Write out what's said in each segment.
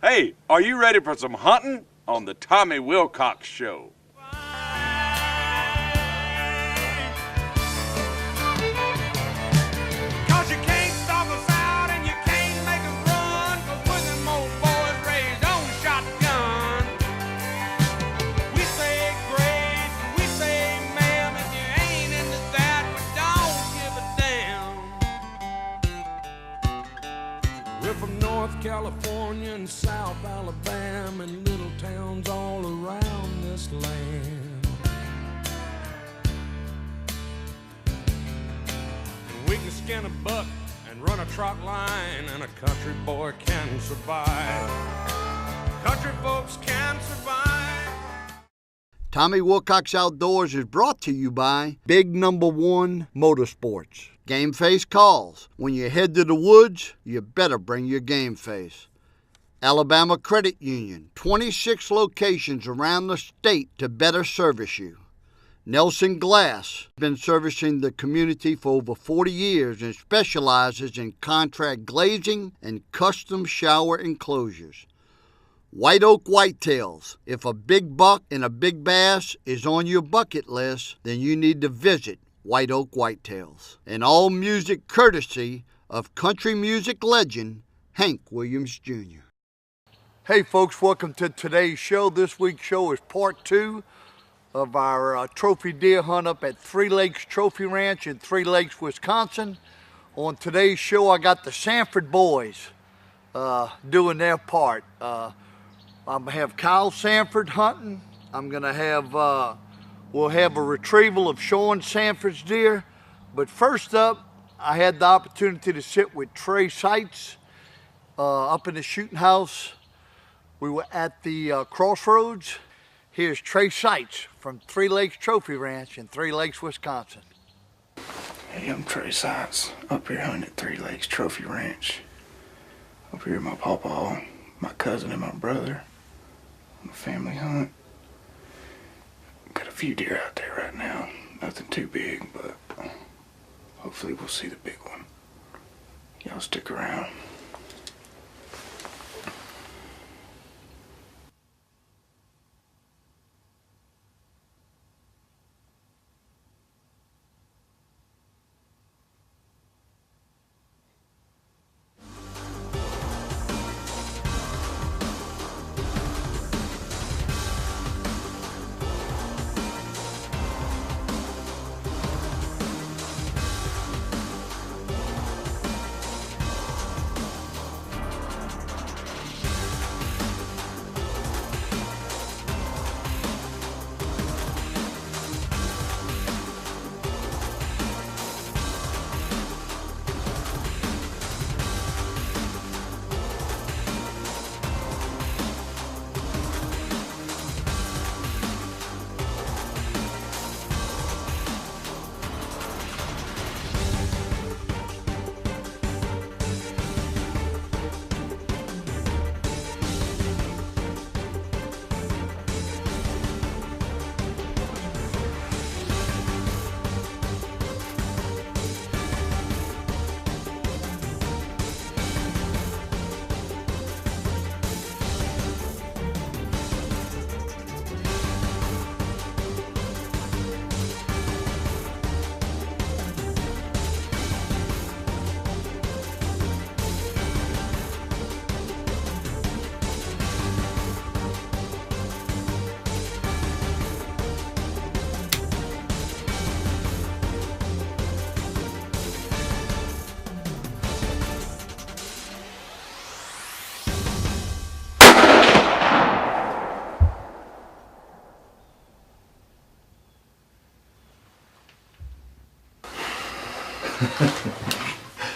Hey, are you ready for some hunting on the Tommy Wilcox Show? California and South Alabama and little towns all around this land. And we can skin a buck and run a trot line, and a country boy can survive. Country folks can survive. Tommy Wilcox Outdoors is brought to you by Big Number One Motorsports. Game Face calls. When you head to the woods, you better bring your game face. Alabama Credit Union, 26 locations around the state to better service you. Nelson Glass, been servicing the community for over 40 years and specializes in contract glazing and custom shower enclosures. White Oak Whitetails. If a big buck and a big bass is on your bucket list, then you need to visit White Oak Whitetails. And all music courtesy of country music legend Hank Williams Jr. Hey folks, welcome to today's show. This week's show is part 2 of our trophy deer hunt up at Three Lakes Trophy Ranch in Three Lakes, Wisconsin. On today's show, I got the Sanford boys doing their part. I'm gonna have Kyle Sanford hunting. I'm gonna have, we'll have a retrieval of Sean Sanford's deer. But first up, I had the opportunity to sit with Trey Seitz up in the shooting house. We were at the crossroads. Here's Trey Seitz from Three Lakes Trophy Ranch in Three Lakes, Wisconsin. Hey, I'm Trey Seitz, up here hunting at Three Lakes Trophy Ranch. Up here with my pawpaw, my cousin and my brother on a family hunt. Got a few deer out there right now. Nothing too big, but hopefully we'll see the big one. Y'all stick around.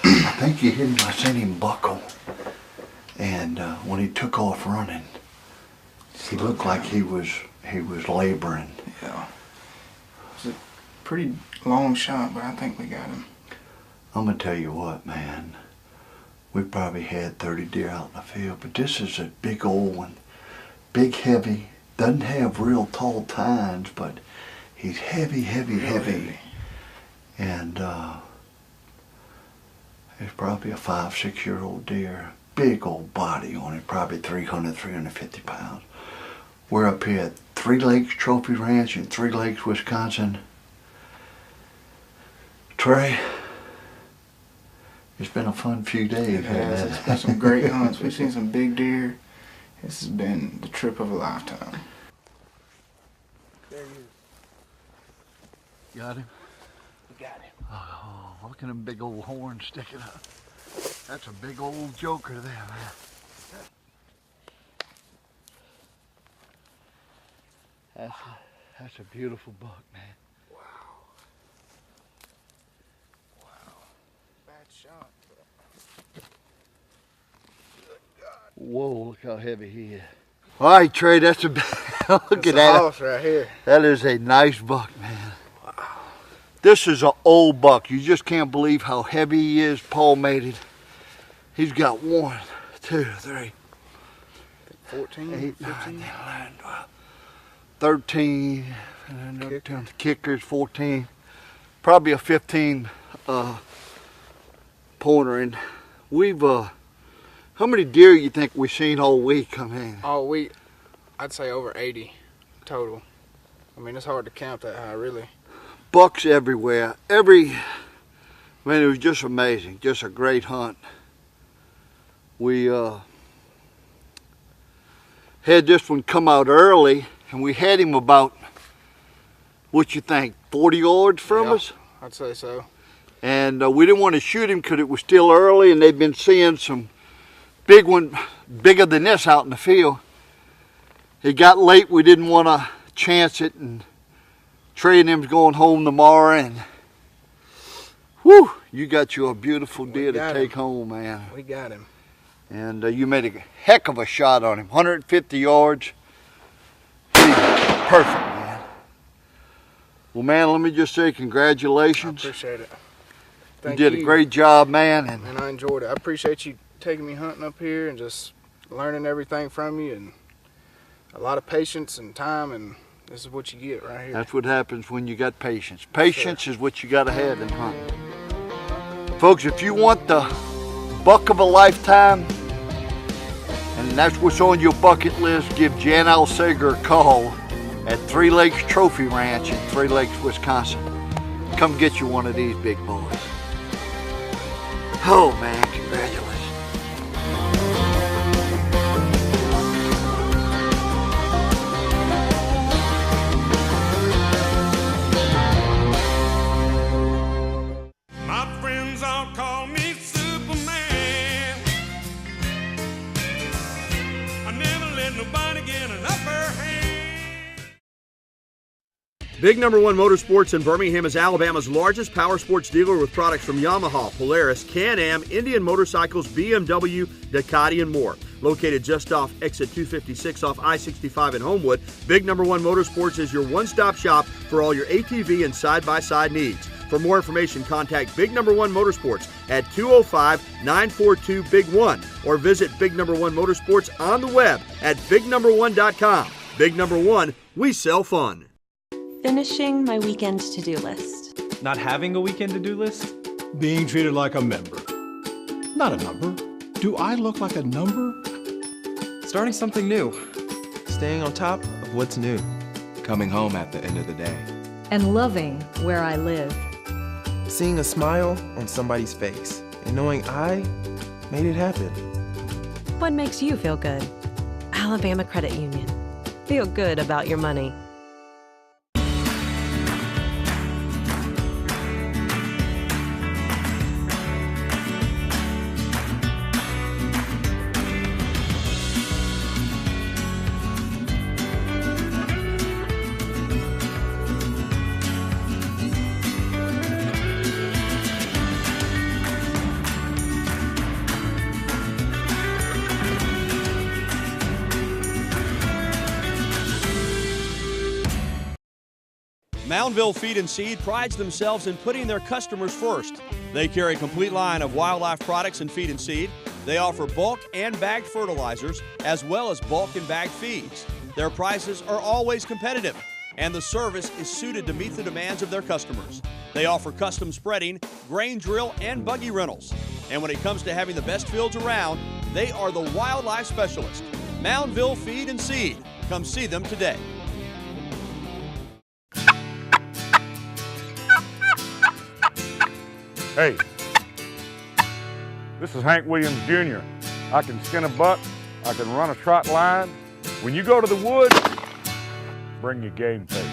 I think he hit him. I seen him buckle, and when he took off running, he looked like he was laboring. Yeah. It was a pretty long shot, but I think we got him. I'm gonna tell you what, man. We probably had 30 deer out in the field, but this is a big old one, big, heavy. Doesn't have real tall tines, but he's heavy. And it's probably a 5-6 year old deer. big old body on it, probably 300, 350 pounds. We're up here at 3 Lakes Trophy Ranch in 3 Lakes, Wisconsin. Trey, it's been a fun few days. It has. It's been some great hunts. We've seen some big deer. This has been the trip of a lifetime. There he is. Got him? We got him. Oh, look at them big old horns sticking up. That's a big old joker there, man. That's a beautiful buck, man. Wow. Wow. Bad shot. Whoa, look how heavy he is. All right, Trey, that's a look at that. Hoss right here. That is a nice buck, man. Wow. This is an old buck. You just can't believe how heavy he is, palmated. He's got 1, 2, 3, 14, 8, 15. 9, 10, 11, 12, 13, and then Kicker. the kickers 14. Probably a 15 pointer. And we've how many deer you think we've seen all week come in? Oh, I'd say over 80 total. I mean, it's hard to count that high, really. Bucks everywhere. Man, it was just amazing. Just a great hunt. We had this one come out early, and we had him about, what you think, 40 yards from us? I'd say so. And we didn't want to shoot him because it was still early, and they'd been seeing some big one, bigger than this out in the field. It got late, we didn't want to chance it, and Trey and them's going home tomorrow, and whew, you got you a beautiful deer to take home, man. We got him. And you made a heck of a shot on him, 150 yards. Perfect, man. Well, man, let me just say congratulations. I appreciate it. You did a great job, man. And I enjoyed it. I appreciate you taking me hunting up here and just learning everything from you, and a lot of patience and time, and this is what you get right here. That's what happens when you got patience. Patience is what you got to have in hunting. Folks, if you want the buck of a lifetime, and that's what's on your bucket list, give Jan Alsager a call at 3 Lakes Trophy Ranch in 3 Lakes, Wisconsin. Come get you one of these big boys. Oh man, congratulations. My friends all call me Superman. I never let nobody get an upper hand. Big Number One Motorsports in Birmingham is Alabama's largest power sports dealer with products from Yamaha, Polaris, Can-Am, Indian Motorcycles, BMW, Ducati, and more. Located just off exit 256 off I-65 in Homewood, Big Number One Motorsports is your one-stop shop for all your ATV and side-by-side needs. For more information, contact Big Number One Motorsports at 205-942-BIG-1 or visit Big Number One Motorsports on the web at bignumber1.com. Big Number One, we sell fun. Finishing my weekend to-do list. Not having a weekend to-do list? Being treated like a member. Not a number. Do I look like a number? Starting something new. Staying on top of what's new. Coming home at the end of the day. And loving where I live. Seeing a smile on somebody's face and knowing I made it happen. What makes you feel good? Alabama Credit Union. Feel good about your money. Moundville Feed and Seed prides themselves in putting their customers first. They carry a complete line of wildlife products and feed and seed. They offer bulk and bagged fertilizers, as well as bulk and bagged feeds. Their prices are always competitive, and the service is suited to meet the demands of their customers. They offer custom spreading, grain drill, and buggy rentals. And when it comes to having the best fields around, They are the wildlife specialist. Moundville Feed and Seed. Come see them today. Hey, this is Hank Williams Jr. I can skin a buck, I can run a trot line. When you go to the woods, bring your game face.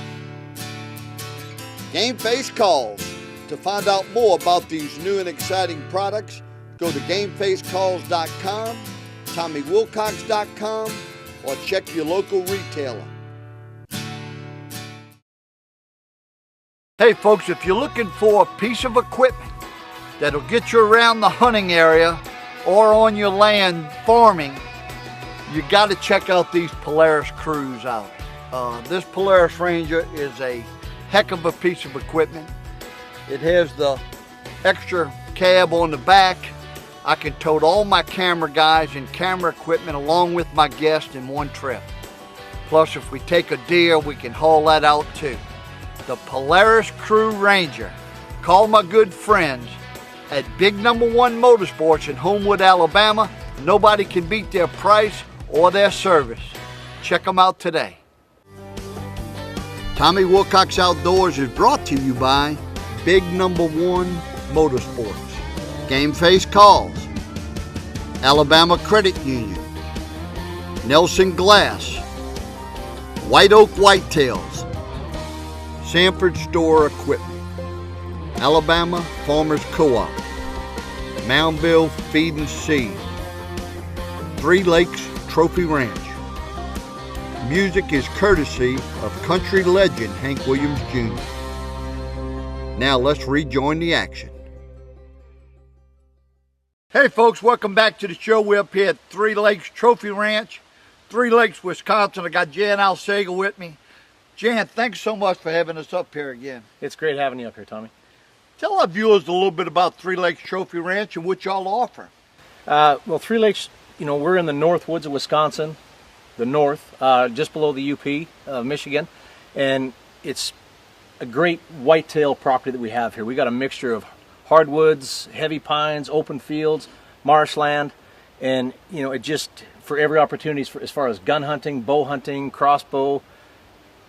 Game Face calls. To find out more about these new and exciting products, go to GameFaceCalls.com, TommyWilcox.com, or check your local retailer. Hey folks, if you're looking for a piece of equipment that'll get you around the hunting area or on your land farming, you got to check out these Polaris Crews out. This Polaris Ranger is a heck of a piece of equipment. It has the extra cab on the back. I can tote all my camera guys and camera equipment along with my guests in one trip. Plus, if we take a deer, we can haul that out too. The Polaris Crew Ranger. Call my good friends at Big Number 1 Motorsports in Homewood, Alabama. Nobody can beat their price or their service. Check them out today. Tommy Wilcox Outdoors is brought to you by Big Number 1 Motorsports, Game Face Calls, Alabama Credit Union, Nelson Glass, White Oak Whitetails, Sanford Store Equipment, Alabama Farmers Co-op, Moundville Feed and Seed, Three Lakes Trophy Ranch. Music is courtesy of country legend Hank Williams Jr. Now let's rejoin the action. Hey folks, welcome back to the show. We're up here at Three Lakes Trophy Ranch, Three Lakes, Wisconsin. I got Jan Alsager with me. Jan, thanks so much for having us up here again. It's great having you up here, Tommy. Tell our viewers a little bit about Three Lakes Trophy Ranch and what y'all offer. Well, Three Lakes, we're in the north woods of Wisconsin, the north, just below the UP of Michigan, and it's a great whitetail property that we have here. We got a mixture of hardwoods, heavy pines, open fields, marshland, and it just for every opportunity as far as gun hunting, bow hunting, crossbow,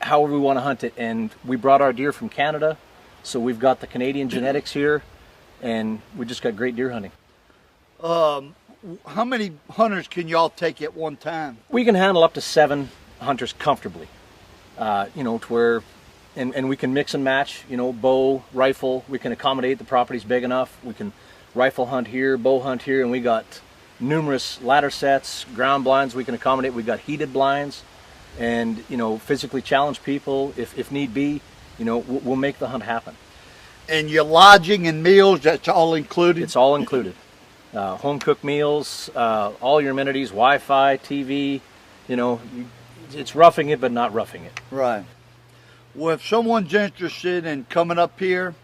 however we want to hunt it. And we brought our deer from Canada, so we've got the Canadian genetics here, and we just got great deer hunting. How many hunters can y'all take at one time? We can handle up to 7 hunters comfortably. To where, and we can mix and match, bow, rifle. We can accommodate, the property's big enough. We can rifle hunt here, bow hunt here, and we got numerous ladder sets, ground blinds we can accommodate. We got heated blinds, and physically challenged people, if need be, we'll make the hunt happen. And your lodging and meals, that's all included? It's all included. Home cooked meals, all your amenities, Wi-Fi, TV, it's roughing it, but not roughing it. Right. Well, if someone's interested in coming up here,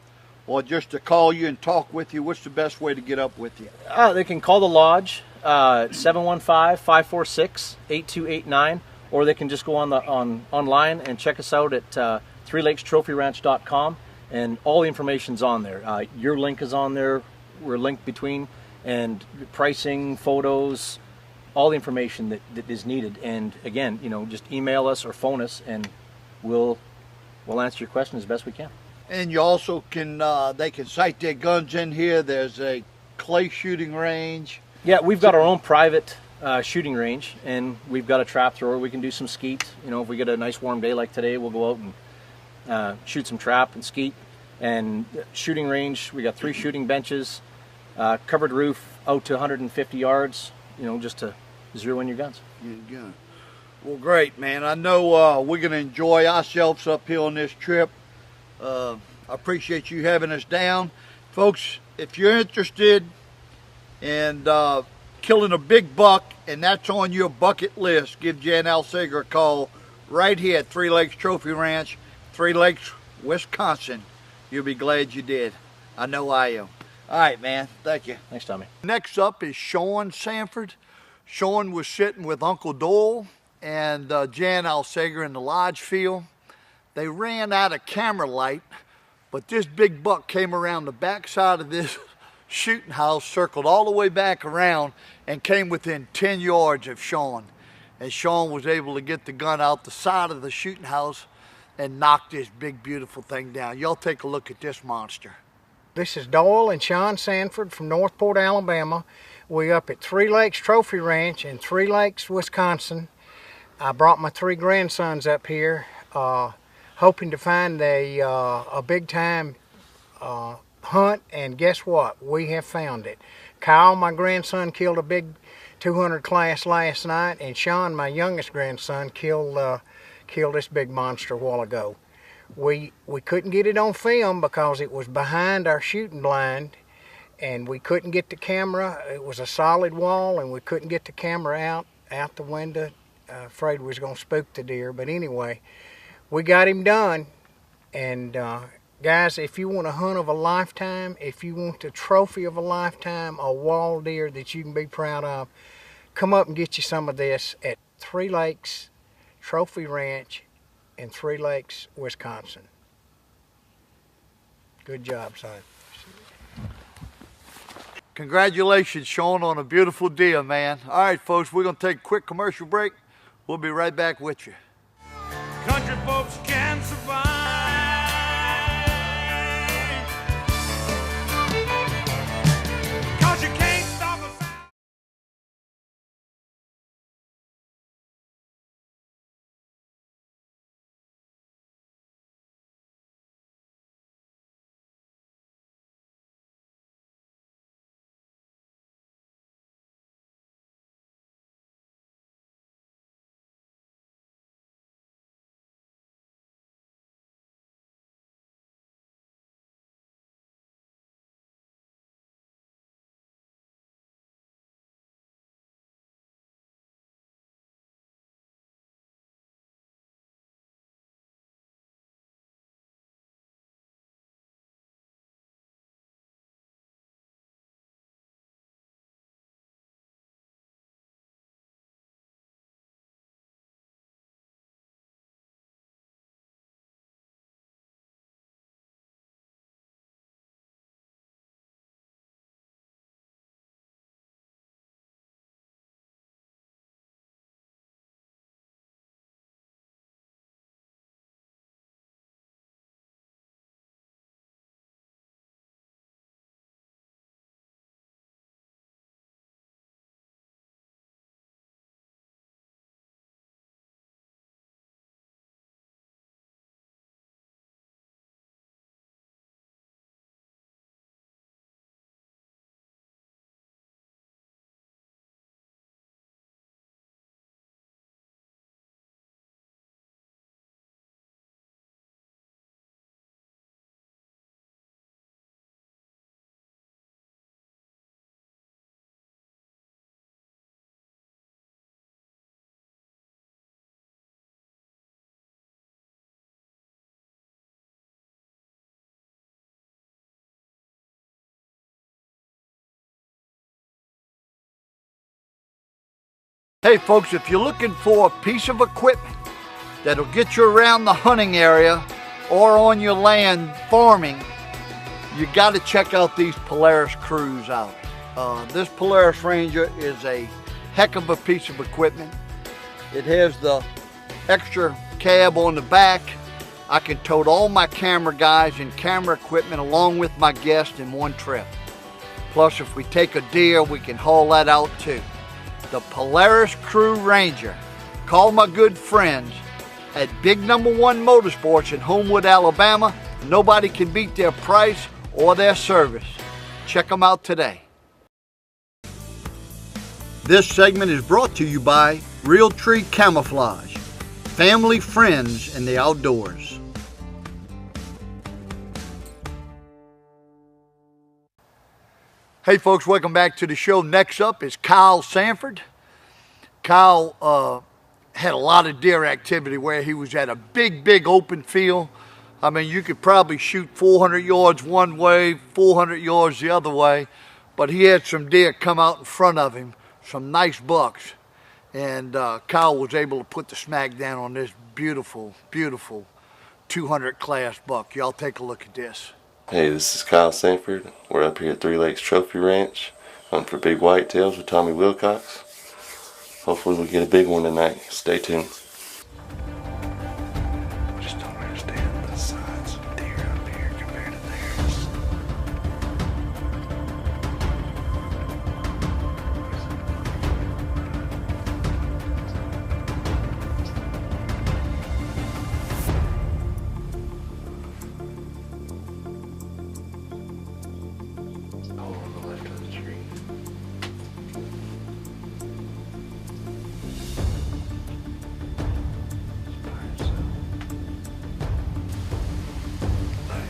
or just to call you and talk with you, what's the best way to get up with you? They can call the lodge, 715-546-8289, or they can just go online and check us out at threelakestrophyranch.com, and all the information's on there. Your link is on there. We're linked between, and pricing, photos, all the information that is needed. And again, just email us or phone us, and we'll answer your question as best we can. And you also can, they can sight their guns in here. There's a clay shooting range. Yeah, we've got our own private shooting range, and we've got a trap thrower. We can do some skeet. If we get a nice warm day like today, we'll go out and shoot some trap and skeet. And shooting range, we got 3 shooting benches, covered roof out to 150 yards, just to zero in your guns. Yeah. Well, great, man. I know we're going to enjoy ourselves up here on this trip. I appreciate you having us down. Folks, if you're interested in killing a big buck, and that's on your bucket list, give Jan Alsager a call right here at Three Lakes Trophy Ranch, Three Lakes, Wisconsin. You'll be glad you did. I know I am. All right, man. Thank you. Thanks, Tommy. Next up is Sean Sanford. Sean was sitting with Uncle Doyle and Jan Alsager in the lodge field. They ran out of camera light, but this big buck came around the backside of this shooting house, circled all the way back around and came within 10 yards of Sean. And Sean was able to get the gun out the side of the shooting house and knock this big, beautiful thing down. Y'all take a look at this monster. This is Doyle and Sean Sanford from Northport, Alabama. We up at Three Lakes Trophy Ranch in Three Lakes, Wisconsin. I brought my 3 grandsons up here, hoping to find a big-time hunt, and guess what? We have found it. Kyle, my grandson, killed a big 200 class last night, and Sean, my youngest grandson, killed this big monster a while ago. We couldn't get it on film because it was behind our shooting blind, and we couldn't get the camera. It was a solid wall, and we couldn't get the camera out the window. Afraid we was gonna spook the deer, but anyway, we got him done. And guys, if you want a hunt of a lifetime, if you want the trophy of a lifetime, a wall deer that you can be proud of, come up and get you some of this at Three Lakes Trophy Ranch in Three Lakes, Wisconsin. Good job, son. Congratulations, Sean, on a beautiful deer, man. All right, folks, we're going to take a quick commercial break. We'll be right back with you. Country folks can survive. 'Cause you can't stop a sound. Hey folks, if you're looking for a piece of equipment that'll get you around the hunting area or on your land farming, you got to check out these Polaris crews out. This Polaris Ranger is a heck of a piece of equipment. It has the extra cab on the back. I can tote all my camera guys and camera equipment along with my guest in one trip. Plus, if we take a deer, we can haul that out too. The Polaris Crew Ranger. Call my good friends at Big Number 1 Motorsports in Homewood, Alabama. Nobody can beat their price or their service. Check them out today. This segment is brought to you by Realtree Camouflage. Family, friends, and the outdoors. Hey folks, welcome back to the show. Next up is Kyle Sanford. Kyle had a lot of deer activity where he was at a big open field. I mean, you could probably shoot 400 yards one way, 400 yards the other way, but he had some deer come out in front of him, some nice bucks. And Kyle was able to put the smack down on this beautiful 200 class buck. Y'all take a look at this. Hey, this is Kyle Sanford. We're up here at Three Lakes Trophy Ranch hunting for big whitetails with Tommy Wilcox. Hopefully we'll get a big one tonight. Stay tuned. Just don't understand the size of deer up here compared to theirs.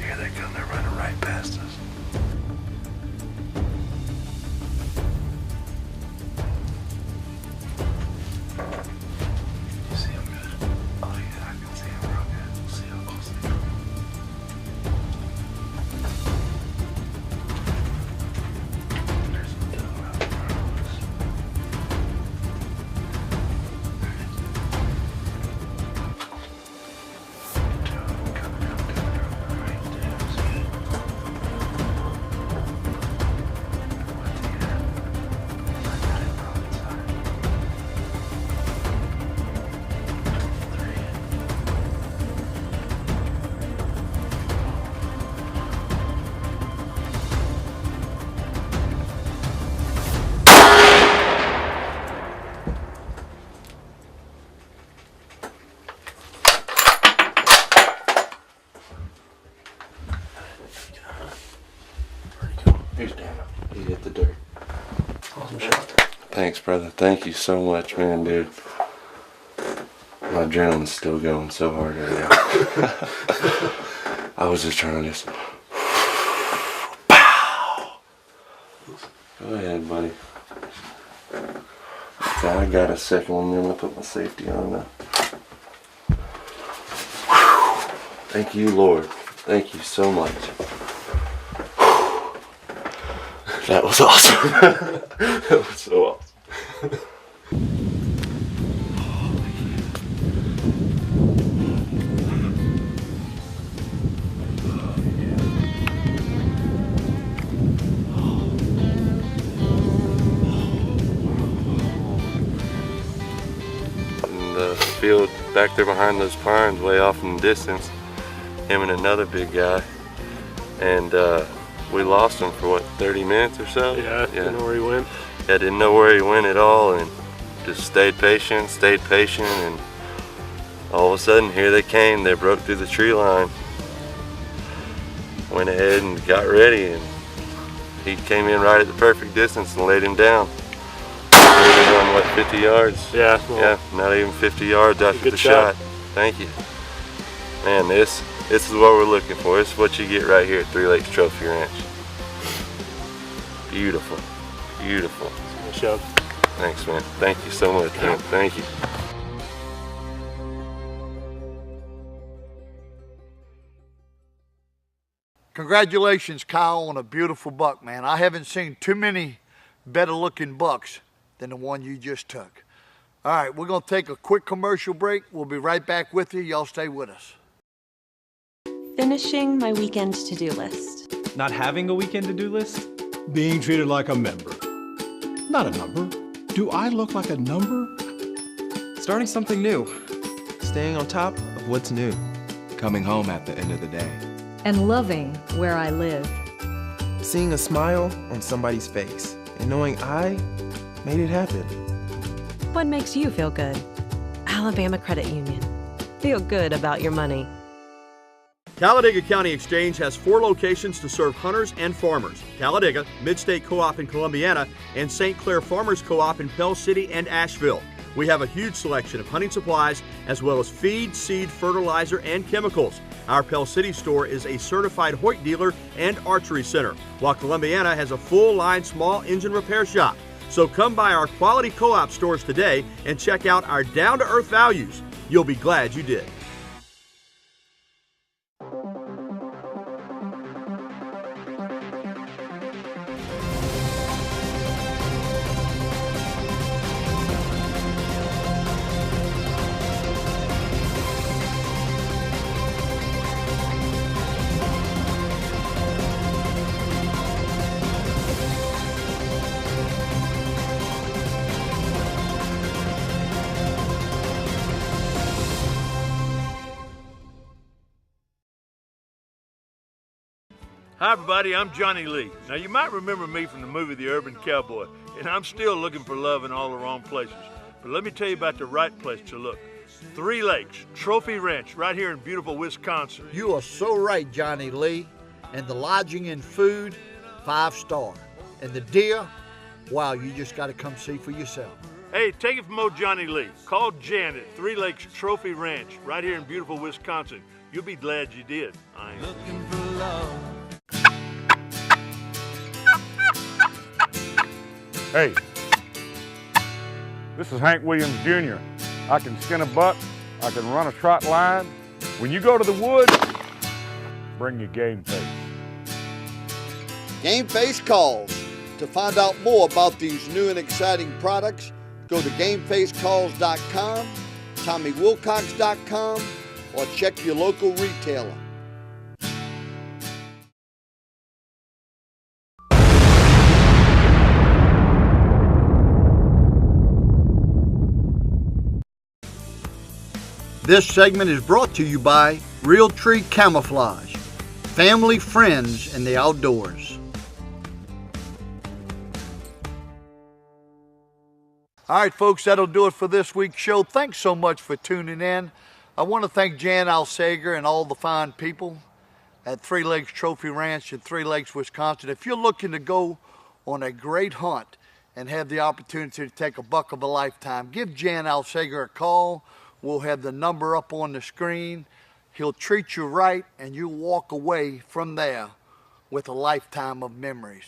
Here they come, they're running right past us. You see them good? Oh yeah, I can see them real good. We'll see how close they come. There's a doe out in front of us. Here's Daniel. He hit the dirt. Awesome shot. Thanks, brother. Thank you so much, man, dude. My adrenaline's still going so hard right now. I was just trying to just... Pow! Go ahead, buddy. Okay, I got a second one, then I'm going to put my safety on now. Thank you, Lord. Thank you so much. That was awesome. That was so awesome. In the field back there behind those pines, way off in the distance, him and another big guy, and we lost him for what, 30 minutes or so? Yeah, didn't know where he went. Yeah, didn't know where he went at all, and just stayed patient, and all of a sudden here they came. They broke through the tree line, went ahead and got ready, and he came in right at the perfect distance and laid him down. On what, 50 yards? Yeah. Well, yeah, not even 50 yards after the shot. Thank you. Man, this is what we're looking for. This is what you get right here at Three Lakes Trophy Ranch. Beautiful, beautiful. Good job. Thanks, man. Thank you so much, man. Thank you. Congratulations, Kyle, on a beautiful buck, man. I haven't seen too many better looking bucks than the one you just took. All right, we're gonna take a quick commercial break. We'll be right back with you. Y'all stay with us. Finishing my weekend to-do list. Not having a weekend to-do list? Being treated like a member. Not a number. Do I look like a number? Starting something new. Staying on top of what's new. Coming home at the end of the day. And loving where I live. Seeing a smile on somebody's face and knowing I made it happen. What makes you feel good? Alabama Credit Union. Feel good about your money. Talladega County Exchange has 4 locations to serve hunters and farmers: Talladega, Midstate Co-op in Columbiana, and St. Clair Farmers Co-op in Pell City and Asheville. We have a huge selection of hunting supplies as well as feed, seed, fertilizer, and chemicals. Our Pell City store is a certified Hoyt dealer and archery center, while Columbiana has a full-line small engine repair shop. So come by our quality co-op stores today and check out our down-to-earth values. You'll be glad you did. Hi everybody, I'm Johnny Lee. Now you might remember me from the movie The Urban Cowboy, and I'm still looking for love in all the wrong places. But let me tell you about the right place to look. 3 Lakes Trophy Ranch, right here in beautiful Wisconsin. You are so right, Johnny Lee. And the lodging and food, 5-star. And the deer, wow, you just got to come see for yourself. Hey, take it from old Johnny Lee. Call Jan at 3 Lakes Trophy Ranch, right here in beautiful Wisconsin. You'll be glad you did. I am. Looking for love. Hey, this is Hank Williams Jr. I can skin a buck, I can run a trot line. When you go to the woods, bring your game face. Game Face Calls. To find out more about these new and exciting products, go to GameFaceCalls.com, TommyWilcox.com, or check your local retailer. This segment is brought to you by Realtree Camouflage, family, friends, and the outdoors. All right, folks, that'll do it for this week's show. Thanks so much for tuning in. I want to thank Jan Alsager and all the fine people at 3 Lakes Trophy Ranch in 3 Lakes, Wisconsin. If you're looking to go on a great hunt and have the opportunity to take a buck of a lifetime, give Jan Alsager a call. We'll have the number up on the screen. He'll treat you right, and you'll walk away from there with a lifetime of memories.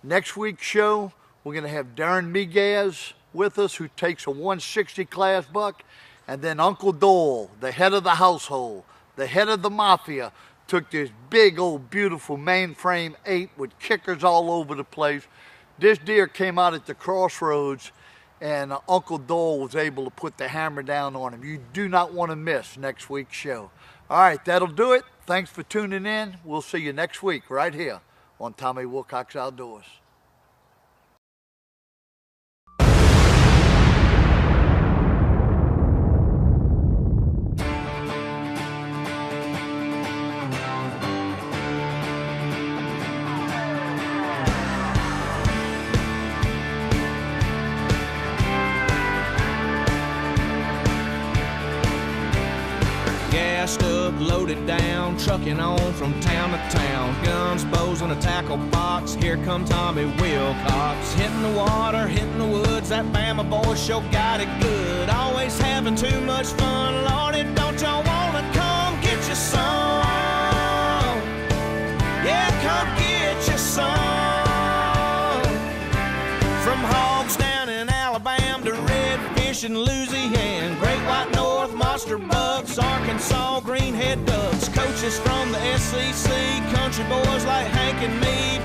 Next week's show, we're going to have Darren Miguez with us, who takes a 160 class buck, and then Uncle Doyle, the head of the household, the head of the mafia, took this big old beautiful mainframe 8 with kickers all over the place. This deer came out at the crossroads, and Uncle Doyle was able to put the hammer down on him. You do not want to miss next week's show. All right, that'll do it. Thanks for tuning in. We'll see you next week right here on Tommy Wilcox Outdoors. Gassed up, loaded down, trucking on from town to town. Guns, bows, and a tackle box. Here come Tommy Wilcox. Hitting the water, hitting the woods. That Bama boy sure got it good. Always having too much fun. Lordy, don't y'all wanna come get your some? Yeah, come get your some. From hogs down in Alabama to redfish in Louisiana, great white north, monster bucks, Arkansas, greenhead ducks, coaches from the SEC, country boys like Hank and me,